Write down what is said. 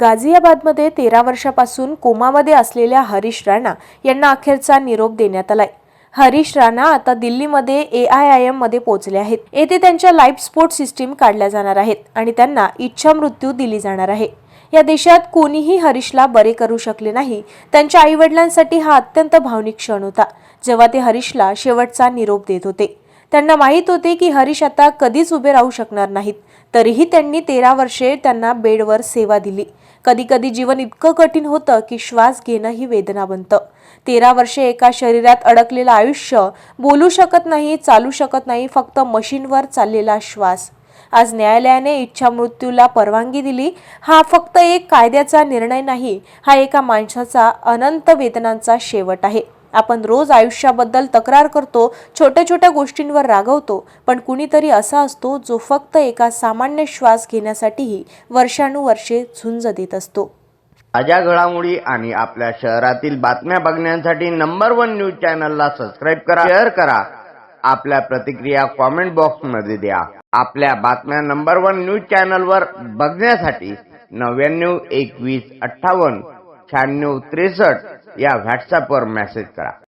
गाझियाबादमध्ये 13 वर्षापासून कोमामध्ये असलेल्या हरीश राणा यांना अखेरचा निरोप देण्यात आलाय। हरीश राणा आता दिल्लीमध्ये AIIM मध्ये पोहोचले आहेत। येथे त्यांच्या लाईफ सपोर्ट सिस्टीम काढल्या जाणार आहेत आणि त्यांना इच्छा मृत्यू दिली जाणार आहे। या देशात कोणीही हरीशला बरे करू शकले नाही। त्यांच्या आईवडिलांसाठी हा अत्यंत भावनिक क्षण होता, जेव्हा ते हरीशला शेवटचा निरोप देत होते। त्यांना माहित होते की हरीश आता कधीच उभे राहू शकणार नाहीत, तरीही त्यांनी 13 वर्षे त्यांना बेडवर सेवा दिली। कधी कधी जीवन इतकं कठीण होतं की श्वास घेणं ही वेदना बनतं। 13 वर्षे एका शरीरात अडकलेलं आयुष्य, बोलू शकत नाही, चालू शकत नाही, फक्त मशीनवर चाललेला श्वास। आज न्यायालयाने इच्छा मृत्यूला परवानगी दिली। हा फक्त एक कायद्याचा निर्णय नाही, हा एका माणसाचा अनंत वेदनांचा शेवट आहे। आपण रोज आयुष्याबद्दल तक्रार करतो, छोट्या छोट्या गोष्टींवर रागवतो, पण कुणीतरी असा असतो जो फक्त एका सामान्य श्वास घेण्यासाठीही वर्षानुवर्षे झुंज देत असतो। ताज्या घडामोडी आणि आपल्या शहरातील बातम्या बघण्यासाठी नंबर 1 न्यूज चॅनलला सबस्क्राइब करा, शेअर करा, आपल्या प्रतिक्रिया कमेंट बॉक्स मध्ये द्या। आपल्या बातम्या नंबर 1 न्यूज चॅनलवर बघण्यासाठी 99 21 58 96 63 या व्हॉट्सअपवर मेसेज करा।